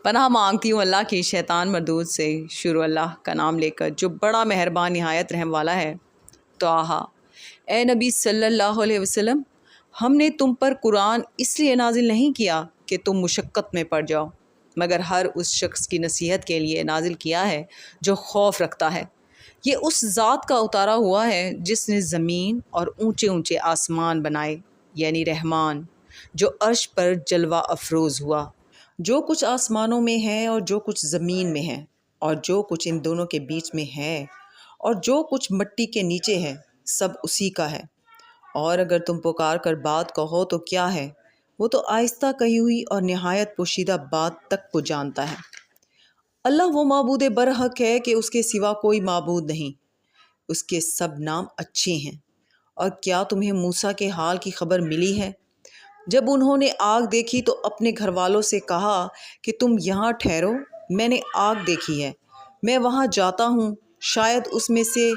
پناہ مانگتی ہوں اللہ کی شیطان مردود سے۔ شروع اللہ کا نام لے کر جو بڑا مہربان نہایت رحم والا ہے۔ طٰہٰ۔ اے نبی صلی اللہ علیہ وسلم، ہم نے تم پر قرآن اس لیے نازل نہیں کیا کہ تم مشقت میں پڑ جاؤ، مگر ہر اس شخص کی نصیحت کے لیے نازل کیا ہے جو خوف رکھتا ہے۔ یہ اس ذات کا اتارا ہوا ہے جس نے زمین اور اونچے اونچے آسمان بنائے، یعنی رحمان، جو عرش پر جلوہ افروز ہوا۔ جو کچھ آسمانوں میں ہے اور جو کچھ زمین میں ہے اور جو کچھ ان دونوں کے بیچ میں ہے اور جو کچھ مٹی کے نیچے ہے، سب اسی کا ہے۔ اور اگر تم پکار کر بات کہو تو کیا ہے، وہ تو آہستہ کہی ہوئی اور نہایت پوشیدہ بات تک کو جانتا ہے۔ اللہ وہ معبود برحق ہے کہ اس کے سوا کوئی معبود نہیں، اس کے سب نام اچھے ہیں۔ اور کیا تمہیں موسیٰ کے حال کی خبر ملی ہے؟ جب انہوں نے آگ دیکھی تو اپنے گھر والوں سے کہا کہ تم یہاں ٹھہرو، میں نے آگ دیکھی ہے، میں وہاں جاتا ہوں، شاید اس میں سے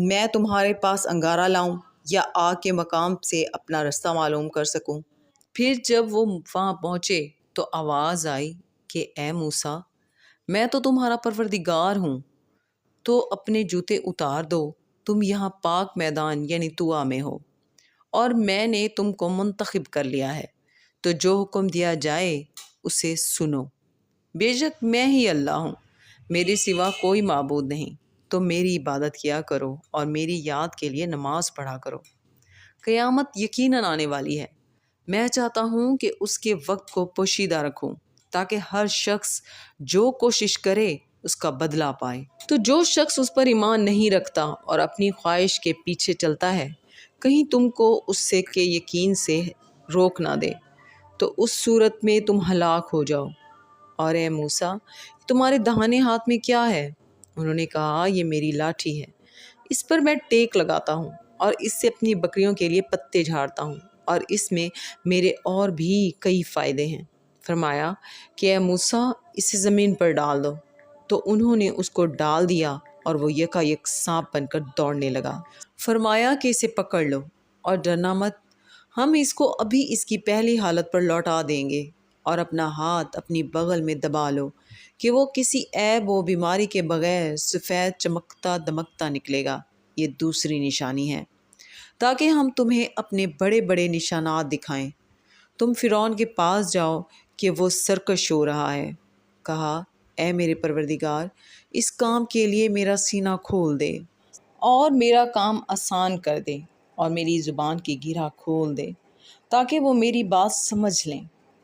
میں تمہارے پاس انگارہ لاؤں یا آگ کے مقام سے اپنا رستہ معلوم کر سکوں۔ پھر جب وہ وہاں پہنچے تو آواز آئی کہ اے موسیٰ، میں تو تمہارا پروردگار ہوں، تو اپنے جوتے اتار دو، تم یہاں پاک میدان یعنی طویٰ میں ہو، اور میں نے تم کو منتخب کر لیا ہے، تو جو حکم دیا جائے اسے سنو۔ بے شک میں ہی اللہ ہوں، میرے سوا کوئی معبود نہیں، تو میری عبادت کیا کرو اور میری یاد کے لیے نماز پڑھا کرو۔ قیامت یقیناً آنے والی ہے، میں چاہتا ہوں کہ اس کے وقت کو پوشیدہ رکھوں تاکہ ہر شخص جو کوشش کرے اس کا بدلہ پائے۔ تو جو شخص اس پر ایمان نہیں رکھتا اور اپنی خواہش کے پیچھے چلتا ہے، کہیں تم کو اس سے کے یقین سے روک نہ دے، تو اس صورت میں تم ہلاک ہو جاؤ۔ اور اے موسیٰ، تمہارے داہنے ہاتھ میں کیا ہے؟ انہوں نے کہا، یہ میری لاٹھی ہے، اس پر میں ٹیک لگاتا ہوں اور اس سے اپنی بکریوں کے لیے پتے جھاڑتا ہوں، اور اس میں میرے اور بھی کئی فائدے ہیں۔ فرمایا کہ اے موسیٰ، اسے زمین پر ڈال دو، تو انہوں نے اس کو ڈال دیا اور وہ یکا یک سانپ بن کر دوڑنے لگا۔ فرمایا کہ اسے پکڑ لو اور ڈرنا مت، ہم اس کو ابھی اس کی پہلی حالت پر لوٹا دیں گے، اور اپنا ہاتھ اپنی بغل میں دبا لو کہ وہ کسی عیب و بیماری کے بغیر سفید چمکتا دمکتا نکلے گا۔ یہ دوسری نشانی ہے، تاکہ ہم تمہیں اپنے بڑے بڑے نشانات دکھائیں۔ تم فرعون کے پاس جاؤ کہ وہ سرکش ہو رہا ہے۔ کہا، اے میرے پروردگار، اس کام کے لیے میرا سینہ کھول دے اور میرا کام آسان کر دے، اور میری زبان کی گرہ کھول دے تاکہ وہ میری بات سمجھ لیں،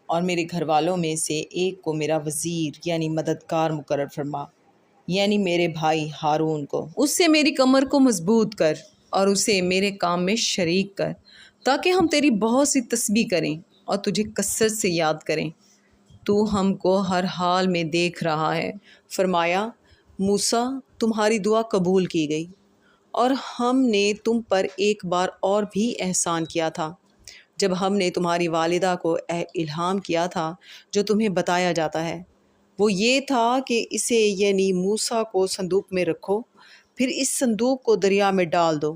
اور میرے گھر والوں میں سے ایک کو میرا وزیر یعنی مددگار مقرر فرما، یعنی میرے بھائی ہارون کو۔ اس سے میری کمر کو مضبوط کر اور اسے میرے کام میں شریک کر، تاکہ ہم تیری بہت سی تسبیح کریں اور تجھے کثرت سے یاد کریں۔ تو ہم کو ہر حال میں دیکھ رہا ہے۔ فرمایا، موسیٰ، تمہاری دعا قبول کی گئی، اور ہم نے تم پر ایک بار اور بھی احسان کیا تھا، جب ہم نے تمہاری والدہ کو الہام کیا تھا جو تمہیں بتایا جاتا ہے۔ وہ یہ تھا کہ اسے یعنی موسیٰ کو صندوق میں رکھو، پھر اس صندوق کو دریا میں ڈال دو،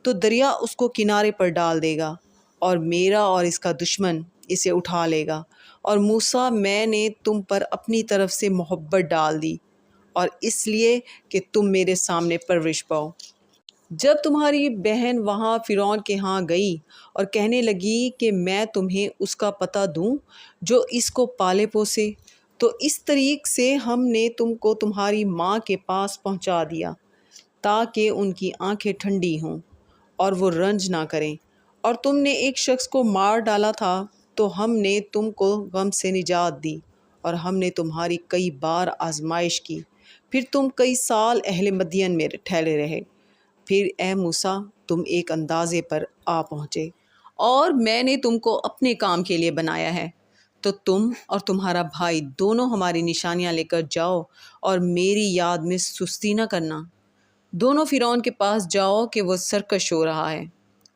تو دریا اس کو کنارے پر ڈال دے گا، اور میرا اور اس کا دشمن اسے اٹھا لے گا۔ اور موسیٰ، میں نے تم پر اپنی طرف سے محبت ڈال دی، اور اس لیے کہ تم میرے سامنے پرورش پاؤ۔ جب تمہاری بہن وہاں فرعون کے ہاں گئی اور کہنے لگی کہ میں تمہیں اس کا پتہ دوں جو اس کو پالے پوسے، تو اس طریق سے ہم نے تم کو تمہاری ماں کے پاس پہنچا دیا تاکہ ان کی آنکھیں ٹھنڈی ہوں اور وہ رنج نہ کریں۔ اور تم نے ایک شخص کو مار ڈالا تھا، تو ہم نے تم کو غم سے نجات دی، اور ہم نے تمہاری کئی بار آزمائش کی، پھر تم کئی سال اہل مدین میں ٹھہرے رہے۔ پھر اے موسیٰ، تم ایک اندازے پر آ پہنچے، اور میں نے تم کو اپنے کام کے لیے بنایا ہے، تو تم اور تمہارا بھائی دونوں ہماری نشانیاں لے کر جاؤ، اور میری یاد میں سستی نہ کرنا۔ دونوں فرعون کے پاس جاؤ کہ وہ سرکش ہو رہا ہے،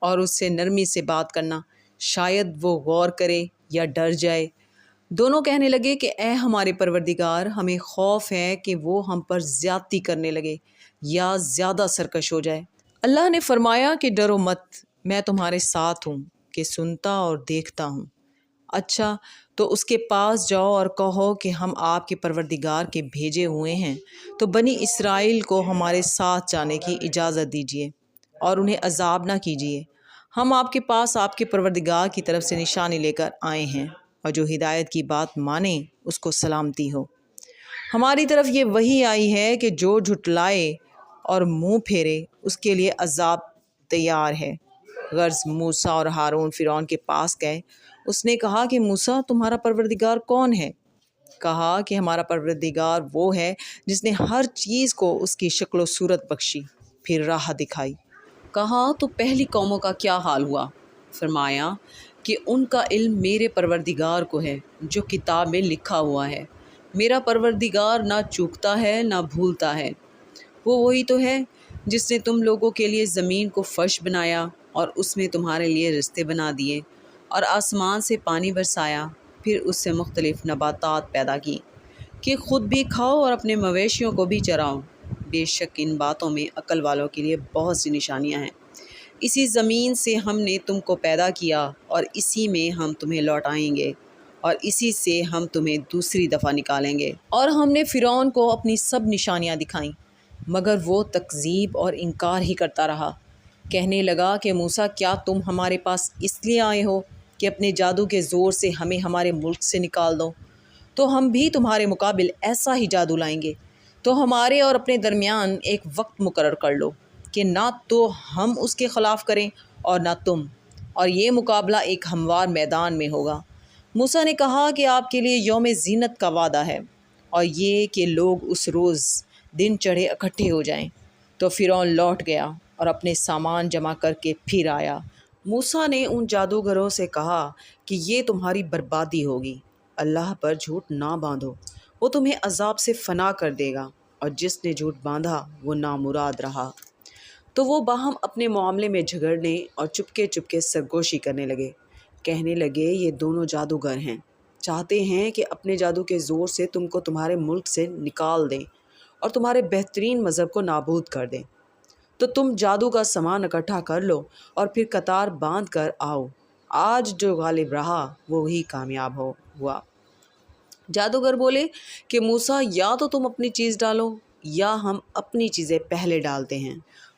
اور اس سے نرمی سے بات کرنا، شاید وہ غور کرے یا ڈر جائے۔ دونوں کہنے لگے کہ اے ہمارے پروردگار، ہمیں خوف ہے کہ وہ ہم پر زیادتی کرنے لگے یا زیادہ سرکش ہو جائے۔ اللہ نے فرمایا کہ ڈرو مت، میں تمہارے ساتھ ہوں کہ سنتا اور دیکھتا ہوں۔ اچھا تو اس کے پاس جاؤ اور کہو کہ ہم آپ کے پروردگار کے بھیجے ہوئے ہیں، تو بنی اسرائیل کو ہمارے ساتھ جانے کی اجازت دیجیے اور انہیں عذاب نہ کیجیے۔ ہم آپ کے پاس آپ کے پروردگار کی طرف سے نشانی لے کر آئے ہیں، اور جو ہدایت کی بات مانے اس کو سلامتی ہو۔ ہماری طرف یہ وحی آئی ہے کہ جو جھٹلائے اور منہ پھیرے اس کے لیے عذاب تیار ہے۔ غرض موسیٰ اور ہارون فرعون کے پاس گئے۔ اس نے کہا کہ موسیٰ تمہارا پروردگار کون ہے؟ کہا کہ ہمارا پروردگار وہ ہے جس نے ہر چیز کو اس کی شکل و صورت بخشی، پھر راہ دکھائی۔ کہا تو پہلی قوموں کا کیا حال ہوا؟ فرمایا کہ ان کا علم میرے پروردگار کو ہے جو کتاب میں لکھا ہوا ہے۔ میرا پروردگار نہ چوکتا ہے نہ بھولتا ہے۔ وہ وہی تو ہے جس نے تم لوگوں کے لیے زمین کو فرش بنایا اور اس میں تمہارے لیے رستے بنا دیے، اور آسمان سے پانی برسایا، پھر اس سے مختلف نباتات پیدا کی کہ خود بھی کھاؤ اور اپنے مویشیوں کو بھی چراؤ۔ بے شک ان باتوں میں عقل والوں کے لیے بہت سی نشانیاں ہیں۔ اسی زمین سے ہم نے تم کو پیدا کیا اور اسی میں ہم تمہیں لوٹائیں گے، اور اسی سے ہم تمہیں دوسری دفعہ نکالیں گے۔ اور ہم نے فرعون کو اپنی سب نشانیاں دکھائیں، مگر وہ تکذیب اور انکار ہی کرتا رہا۔ کہنے لگا کہ موسیٰ کیا تم ہمارے پاس اس لیے آئے ہو کہ اپنے جادو کے زور سے ہمیں ہمارے ملک سے نکال دو؟ تو ہم بھی تمہارے مقابل ایسا ہی جادو لائیں گے۔ تو ہمارے اور اپنے درمیان ایک وقت مقرر کر لو کہ نہ تو ہم اس کے خلاف کریں اور نہ تم، اور یہ مقابلہ ایک ہموار میدان میں ہوگا۔ موسیٰ نے کہا کہ آپ کے لیے یوم زینت کا وعدہ ہے، اور یہ کہ لوگ اس روز دن چڑھے اکٹھے ہو جائیں۔ تو فرعون لوٹ گیا اور اپنے سامان جمع کر کے پھر آیا۔ موسیٰ نے ان جادوگروں سے کہا کہ یہ تمہاری بربادی ہوگی، اللہ پر جھوٹ نہ باندھو، وہ تمہیں عذاب سے فنا کر دے گا، اور جس نے جھوٹ باندھا وہ نامراد رہا۔ تو وہ باہم اپنے معاملے میں جھگڑنے اور چپکے چپکے سرگوشی کرنے لگے۔ کہنے لگے یہ دونوں جادوگر ہیں، چاہتے ہیں کہ اپنے جادو کے زور سے تم کو تمہارے ملک سے نکال دیں اور تمہارے بہترین مذہب کو نابود کر دیں۔ تو تم جادو کا سامان اکٹھا کر لو اور پھر قطار باندھ کر آؤ، آج جو غالب رہا وہی کامیاب ہوا۔ جادوگر بولے کہ موسیٰ یا تو تم اپنی چیز ڈالو یا ہم اپنی چیزیں پہلے ڈالتے ہیں۔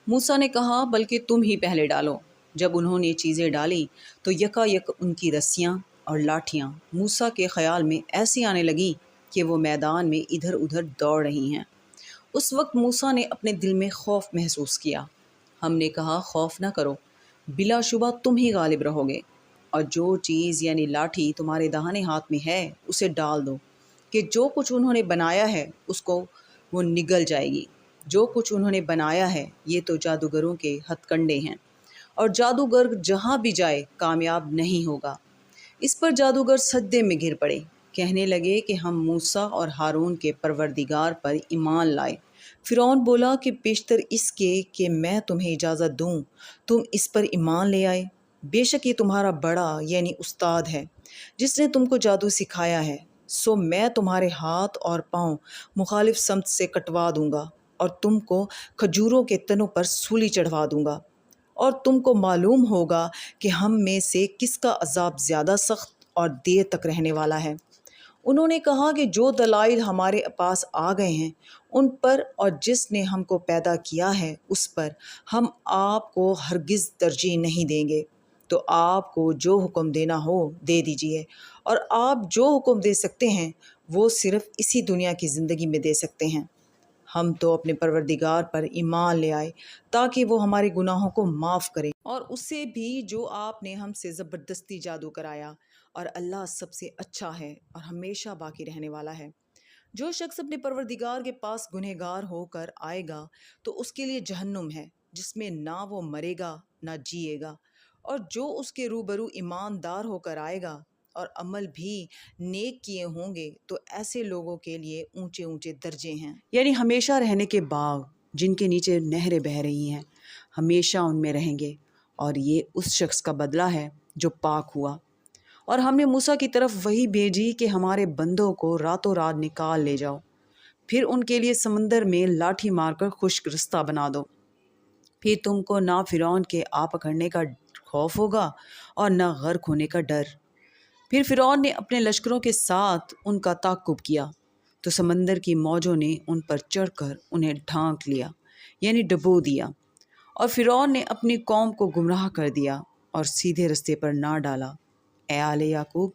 موسیٰ نے کہا بلکہ تم ہی پہلے ڈالو۔ جب انہوں نے چیزیں ڈالیں تو یکا یک ان کی رسیاں اور لاٹھیاں موسیٰ کے خیال میں ایسی آنے لگیں کہ وہ میدان میں ادھر ادھر دوڑ رہی ہیں۔ اس وقت موسیٰ نے اپنے دل میں خوف محسوس کیا۔ ہم نے کہا خوف نہ کرو، بلا شبہ تم ہی غالب رہو گے، اور جو چیز یعنی لاٹھی تمہارے داہنے ہاتھ میں ہے اسے ڈال دو کہ جو کچھ انہوں نے بنایا ہے اس کو وہ نگل جائے گی۔ جو کچھ انہوں نے بنایا ہے یہ تو جادوگروں کے ہتھ کنڈے ہیں، اور جادوگر جہاں بھی جائے کامیاب نہیں ہوگا۔ اس پر جادوگر سجدے میں گر پڑے، کہنے لگے کہ ہم موسیٰ اور ہارون کے پروردگار پر ایمان لائے۔ فرعون بولا کہ بیشتر اس کے کہ میں تمہیں اجازت دوں تم اس پر ایمان لے آئے۔ بے شک یہ تمہارا بڑا یعنی استاد ہے جس نے تم کو جادو سکھایا ہے، سو میں تمہارے ہاتھ اور پاؤں مخالف سمت سے کٹوا دوں گا، اور تم کو کھجوروں کے تنوں پر سولی چڑھوا دوں گا، اور تم کو معلوم ہوگا کہ ہم میں سے کس کا عذاب زیادہ سخت اور دیر تک رہنے والا ہے۔ انہوں نے کہا کہ جو دلائل ہمارے پاس آ گئے ہیں ان پر اور جس نے ہم کو پیدا کیا ہے اس پر ہم آپ کو ہرگز ترجیح نہیں دیں گے۔ تو آپ کو جو حکم دینا ہو دے دیجیے، اور آپ جو حکم دے سکتے ہیں وہ صرف اسی دنیا کی زندگی میں دے سکتے ہیں۔ ہم تو اپنے پروردگار پر ایمان لے آئے تاکہ وہ ہمارے گناہوں کو معاف کرے، اور اس سے بھی جو آپ نے ہم سے زبردستی جادو کرایا، اور اللہ سب سے اچھا ہے اور ہمیشہ باقی رہنے والا ہے۔ جو شخص اپنے پروردگار کے پاس گنہگار ہو کر آئے گا تو اس کے لیے جہنم ہے جس میں نہ وہ مرے گا نہ جیے گا، اور جو اس کے روبرو ایماندار ہو کر آئے گا اور عمل بھی نیک کیے ہوں گے تو ایسے لوگوں کے لیے اونچے اونچے درجے ہیں، یعنی ہمیشہ رہنے کے باغ جن کے نیچے نہریں بہہ رہی ہیں، ہمیشہ ان میں رہیں گے، اور یہ اس شخص کا بدلہ ہے جو پاک ہوا۔ اور ہم نے موسیٰ کی طرف وحی بھیجی کہ ہمارے بندوں کو راتوں رات نکال لے جاؤ، پھر ان کے لیے سمندر میں لاٹھی مار کر خشک رستہ بنا دو، پھر تم کو نہ فرعون کے آ پکڑنے کا خوف ہوگا اور نہ غرق ہونے کا ڈر۔ پھر فرعون نے اپنے لشکروں کے ساتھ ان کا تعاقب کیا تو سمندر کی موجوں نے ان پر چڑھ کر انہیں ڈھانک لیا، یعنی ڈبو دیا، اور فرعون نے اپنی قوم کو گمراہ کر دیا اور سیدھے رستے پر نہ ڈالا۔ اے آل یعقوب،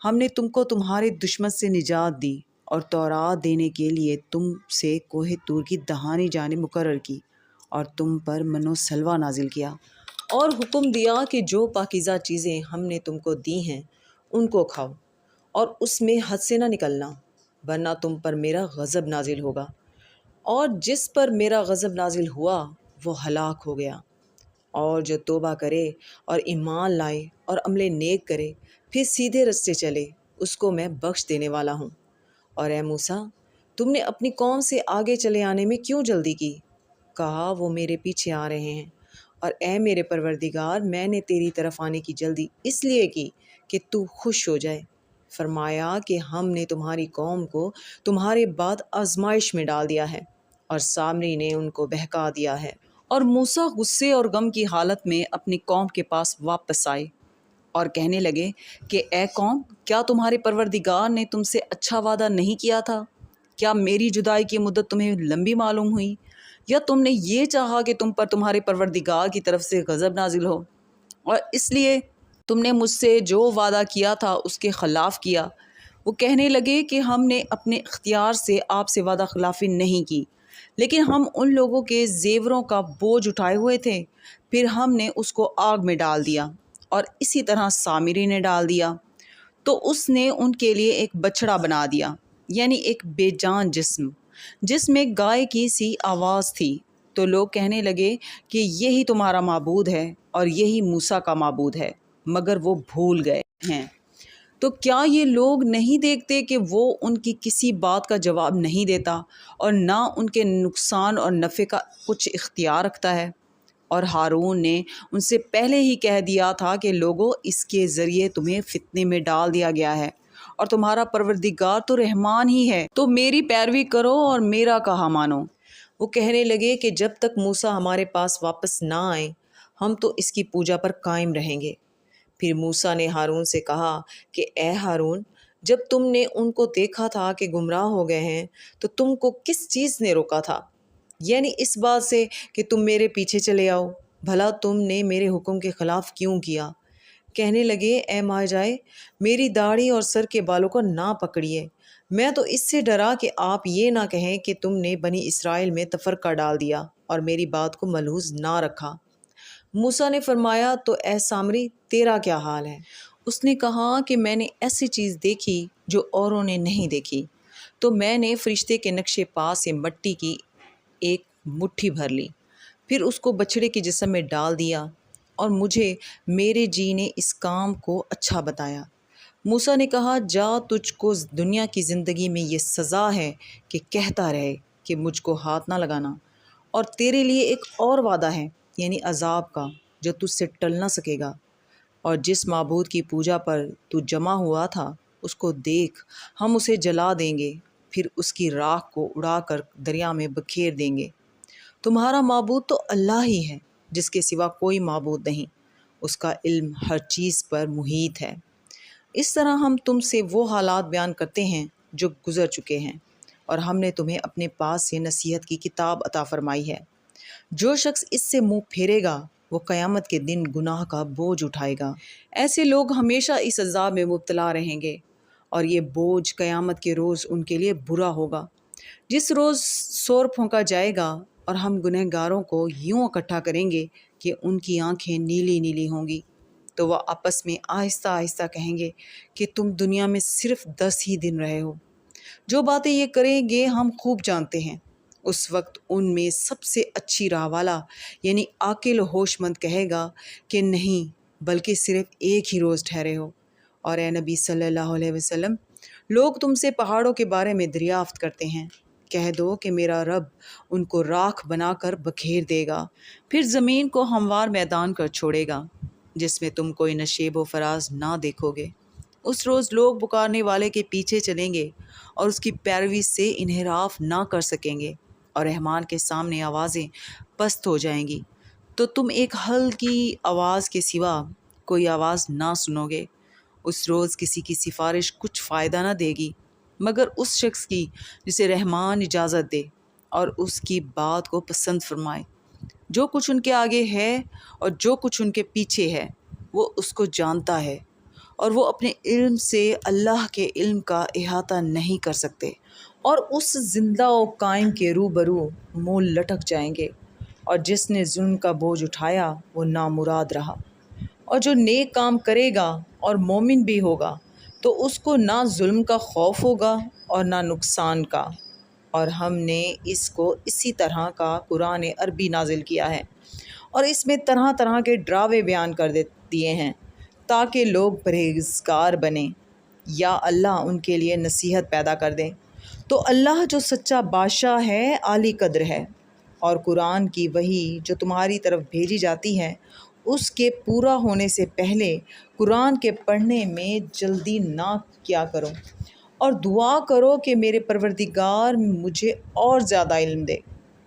ہم نے تم کو تمہارے دشمن سے نجات دی اور تورات دینے کے لیے تم سے کوہ طور کی دہانی جانب مقرر کی، اور تم پر من و سلوہ نازل کیا، اور حکم دیا کہ جو پاکیزہ چیزیں ہم نے تم کو دی ہیں ان کو کھاؤ، اور اس میں حد سے نہ نکلنا، ورنہ تم پر میرا غضب نازل ہوگا، اور جس پر میرا غضب نازل ہوا وہ ہلاک ہو گیا۔ اور جو توبہ کرے اور ایمان لائے اور عمل نیک کرے پھر سیدھے رستے چلے، اس کو میں بخش دینے والا ہوں۔ اور اے موسیٰ، تم نے اپنی قوم سے آگے چلے آنے میں کیوں جلدی کی؟ کہا وہ میرے پیچھے آ رہے ہیں۔ اور اے میرے پروردگار، میں نے تیری طرف آنے کی جلدی اس لیے کی کہ تو خوش ہو جائے۔ فرمایا کہ ہم نے تمہاری قوم کو تمہارے بعد آزمائش میں ڈال دیا ہے، اور سامری نے ان کو بہکا دیا ہے۔ اور موسیٰ غصے اور غم کی حالت میں اپنی قوم کے پاس واپس آئے اور کہنے لگے کہ اے قوم، کیا تمہارے پروردگار نے تم سے اچھا وعدہ نہیں کیا تھا؟ کیا میری جدائی کی مدت تمہیں لمبی معلوم ہوئی، یا تم نے یہ چاہا کہ تم پر تمہارے پروردگار کی طرف سے غضب نازل ہو، اور اس لیے تم نے مجھ سے جو وعدہ کیا تھا اس کے خلاف کیا؟ وہ کہنے لگے کہ ہم نے اپنے اختیار سے آپ سے وعدہ خلافی نہیں کی، لیکن ہم ان لوگوں کے زیوروں کا بوجھ اٹھائے ہوئے تھے، پھر ہم نے اس کو آگ میں ڈال دیا، اور اسی طرح سامری نے ڈال دیا۔ تو اس نے ان کے لیے ایک بچڑا بنا دیا، یعنی ایک بے جان جسم، جس میں گائے کی سی آواز تھی۔ تو لوگ کہنے لگے کہ یہی تمہارا معبود ہے اور یہی موسیٰ کا معبود ہے، مگر وہ بھول گئے ہیں۔ تو کیا یہ لوگ نہیں دیکھتے کہ وہ ان کی کسی بات کا جواب نہیں دیتا اور نہ ان کے نقصان اور نفع کا کچھ اختیار رکھتا ہے؟ اور ہارون نے ان سے پہلے ہی کہہ دیا تھا کہ لوگوں، اس کے ذریعے تمہیں فتنے میں ڈال دیا گیا ہے، اور تمہارا پروردگار تو رحمان ہی ہے، تو میری پیروی کرو اور میرا کہا مانو۔ وہ کہنے لگے کہ جب تک موسیٰ ہمارے پاس واپس نہ آئیں ہم تو اس کی پوجا پر قائم رہیں گے۔ پھر موسیٰ نے ہارون سے کہا کہ اے ہارون، جب تم نے ان کو دیکھا تھا کہ گمراہ ہو گئے ہیں تو تم کو کس چیز نے روکا تھا؟ یعنی اس بات سے کہ تم میرے پیچھے چلے آؤ، بھلا تم نے میرے حکم کے خلاف کیوں کیا؟ کہنے لگے اے ماجائے، میری داڑھی اور سر کے بالوں کو نہ پکڑیے، میں تو اس سے ڈرا کہ آپ یہ نہ کہیں کہ تم نے بنی اسرائیل میں تفرقہ ڈال دیا اور میری بات کو ملحوظ نہ رکھا۔ موسیٰ نے فرمایا تو اے سامری، تیرا کیا حال ہے؟ اس نے کہا کہ میں نے ایسی چیز دیکھی جو اوروں نے نہیں دیکھی۔ تو میں نے فرشتے کے نقش پا سے مٹی کی ایک مٹھی بھر لی، پھر اس کو بچھڑے کے جسم میں ڈال دیا، اور مجھے میرے جی نے اس کام کو اچھا بتایا۔ موسیٰ نے کہا جا، تجھ کو دنیا کی زندگی میں یہ سزا ہے کہ کہتا رہے کہ مجھ کو ہاتھ نہ لگانا، اور تیرے لیے ایک اور وعدہ ہے، یعنی عذاب کا، جو تجھ سے ٹل نہ سکے گا۔ اور جس معبود کی پوجا پر تو جمع ہوا تھا اس کو دیکھ، ہم اسے جلا دیں گے، پھر اس کی راکھ کو اڑا کر دریا میں بکھیر دیں گے۔ تمہارا معبود تو اللہ ہی ہے، جس کے سوا کوئی معبود نہیں، اس کا علم ہر چیز پر محیط ہے۔ اس طرح ہم تم سے وہ حالات بیان کرتے ہیں جو گزر چکے ہیں، اور ہم نے تمہیں اپنے پاس سے نصیحت کی کتاب عطا فرمائی ہے۔ جو شخص اس سے منہ پھیرے گا وہ قیامت کے دن گناہ کا بوجھ اٹھائے گا۔ ایسے لوگ ہمیشہ اس عذاب میں مبتلا رہیں گے، اور یہ بوجھ قیامت کے روز ان کے لیے برا ہوگا، جس روز سور پھونکا جائے گا اور ہم گنہگاروں کو یوں اکٹھا کریں گے کہ ان کی آنکھیں نیلی نیلی ہوں گی۔ تو وہ آپس میں آہستہ آہستہ کہیں گے کہ تم دنیا میں صرف 10 ہی دن رہے ہو۔ جو باتیں یہ کریں گے ہم خوب جانتے ہیں۔ اس وقت ان میں سب سے اچھی راہ والا، یعنی عاقل و ہوش مند کہے گا کہ نہیں، بلکہ صرف ایک ہی روز ٹھہرے ہو۔ اور اے نبی صلی اللہ علیہ وسلم، لوگ تم سے پہاڑوں کے بارے میں دریافت کرتے ہیں، کہہ دو کہ میرا رب ان کو راکھ بنا کر بکھیر دے گا، پھر زمین کو ہموار میدان کر چھوڑے گا، جس میں تم کوئی نشیب و فراز نہ دیکھو گے۔ اس روز لوگ پکارنے والے کے پیچھے چلیں گے اور اس کی پیروی سے انحراف نہ کر سکیں گے، اور رحمان کے سامنے آوازیں پست ہو جائیں گی، تو تم ایک ہلکی آواز کے سوا کوئی آواز نہ سنو گے، اس روز کسی کی سفارش کچھ فائدہ نہ دے گی مگر اس شخص کی جسے رحمان اجازت دے اور اس کی بات کو پسند فرمائے۔ جو کچھ ان کے آگے ہے اور جو کچھ ان کے پیچھے ہے وہ اس کو جانتا ہے، اور وہ اپنے علم سے اللہ کے علم کا احاطہ نہیں کر سکتے، اور اس زندہ و قائم کے روبرو منہ لٹک جائیں گے۔ اور جس نے ظلم کا بوجھ اٹھایا وہ نامراد رہا، اور جو نیک کام کرے گا اور مومن بھی ہوگا تو اس کو نہ ظلم کا خوف ہوگا اور نہ نقصان کا۔ اور ہم نے اس کو اسی طرح کا قرآن عربی نازل کیا ہے، اور اس میں طرح طرح کے ڈراوے بیان کر دیے ہیں تاکہ لوگ پرہیزگار بنیں یا اللہ ان کے لیے نصیحت پیدا کر دیں۔ تو اللہ جو سچا بادشاہ ہے عالی قدر ہے، اور قرآن کی وحی جو تمہاری طرف بھیجی جاتی ہے اس کے پورا ہونے سے پہلے قرآن کے پڑھنے میں جلدی نہ کیا کرو، اور دعا کرو کہ میرے پروردگار مجھے اور زیادہ علم دے۔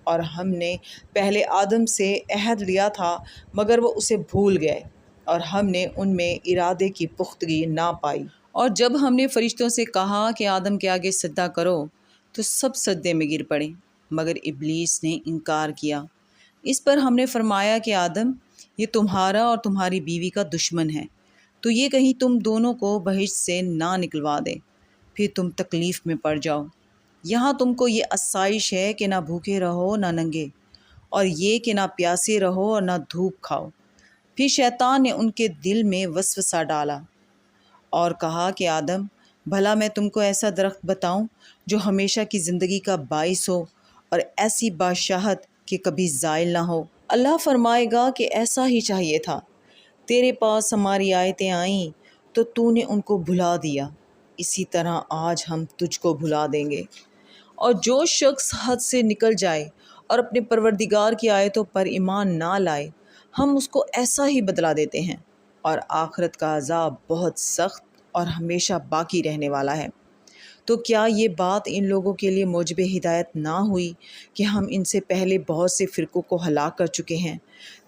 اور ہم نے پہلے آدم سے عہد لیا تھا مگر وہ اسے بھول گئے، اور ہم نے ان میں ارادے کی پختگی نہ پائی۔ اور جب ہم نے فرشتوں سے کہا کہ آدم کے آگے سجدہ کرو تو سب سجدے میں گر پڑے مگر ابلیس نے انکار کیا۔ اس پر ہم نے فرمایا کہ آدم، یہ تمہارا اور تمہاری بیوی کا دشمن ہے، تو یہ کہیں تم دونوں کو بہشت سے نہ نکلوا دے، پھر تم تکلیف میں پڑ جاؤ۔ یہاں تم کو یہ آسائش ہے کہ نہ بھوکے رہو نہ ننگے، اور یہ کہ نہ پیاسے رہو اور نہ دھوپ کھاؤ۔ پھر شیطان نے ان کے دل میں وسوسہ ڈالا اور کہا کہ آدم، بھلا میں تم کو ایسا درخت بتاؤں جو ہمیشہ کی زندگی کا باعث ہو اور ایسی بادشاہت کہ کبھی زائل نہ ہو؟ اللہ فرمائے گا کہ ایسا ہی چاہیے تھا، تیرے پاس ہماری آیتیں آئیں تو تو نے ان کو بھلا دیا، اسی طرح آج ہم تجھ کو بھلا دیں گے۔ اور جو شخص حد سے نکل جائے اور اپنے پروردگار کی آیتوں پر ایمان نہ لائے ہم اس کو ایسا ہی بدلہ دیتے ہیں، اور آخرت کا عذاب بہت سخت اور ہمیشہ باقی رہنے والا ہے۔ تو کیا یہ بات ان لوگوں کے لیے موجب ہدایت نہ ہوئی کہ ہم ان سے پہلے بہت سے فرقوں کو ہلاک کر چکے ہیں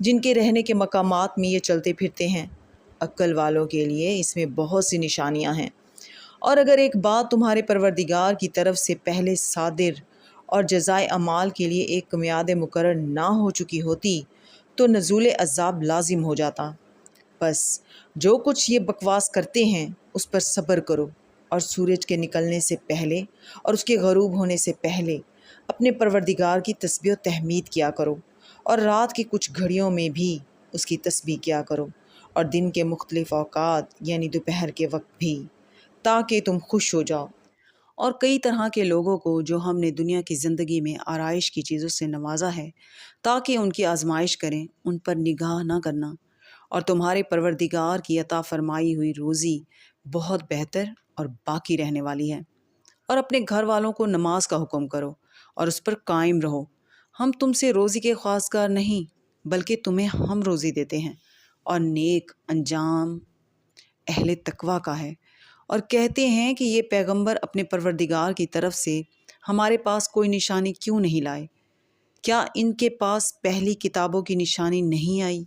جن کے رہنے کے مقامات میں یہ چلتے پھرتے ہیں؟ عقل والوں کے لیے اس میں بہت سی نشانیاں ہیں۔ اور اگر ایک بات تمہارے پروردگار کی طرف سے پہلے صادر اور جزائے اعمال کے لیے ایک میعاد مقرر نہ ہو چکی ہوتی تو نزول عذاب لازم ہو جاتا۔ بس جو کچھ یہ بکواس کرتے ہیں اس پر صبر کرو، اور سورج کے نکلنے سے پہلے اور اس کے غروب ہونے سے پہلے اپنے پروردگار کی تسبیح و تحمید کیا کرو، اور رات کی کچھ گھڑیوں میں بھی اس کی تسبیح کیا کرو، اور دن کے مختلف اوقات یعنی دوپہر کے وقت بھی، تاکہ تم خوش ہو جاؤ۔ اور کئی طرح کے لوگوں کو جو ہم نے دنیا کی زندگی میں آرائش کی چیزوں سے نوازا ہے تاکہ ان کی آزمائش کریں، ان پر نگاہ نہ کرنا، اور تمہارے پروردگار کی عطا فرمائی ہوئی روزی بہت بہتر اور باقی رہنے والی ہے۔ اور اپنے گھر والوں کو نماز کا حکم کرو اور اس پر قائم رہو۔ ہم تم سے روزی کے خواستگار نہیں بلکہ تمہیں ہم روزی دیتے ہیں، اور نیک انجام اہل تقوی کا ہے۔ اور کہتے ہیں کہ یہ پیغمبر اپنے پروردگار کی طرف سے ہمارے پاس کوئی نشانی کیوں نہیں لائے؟ کیا ان کے پاس پہلی کتابوں کی نشانی نہیں آئی؟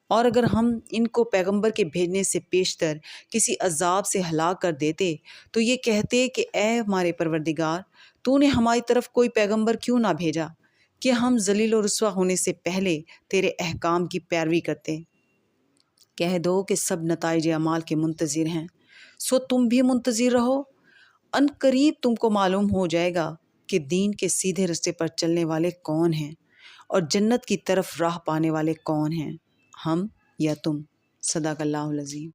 اور اگر ہم ان کو پیغمبر کے بھیجنے سے پیشتر کسی عذاب سے ہلاک کر دیتے تو یہ کہتے کہ اے ہمارے پروردگار، تو نے ہماری طرف کوئی پیغمبر کیوں نہ بھیجا کہ ہم ذلیل و رسوا ہونے سے پہلے تیرے احکام کی پیروی کرتے۔ کہہ دو کہ سب نتائج اعمال کے منتظر ہیں، سو تم بھی منتظر رہو۔ ان قریب تم کو معلوم ہو جائے گا کہ دین کے سیدھے رستے پر چلنے والے کون ہیں اور جنت کی طرف راہ پانے والے کون ہیں، ہم یا تم۔ صدق اللہ العظیم۔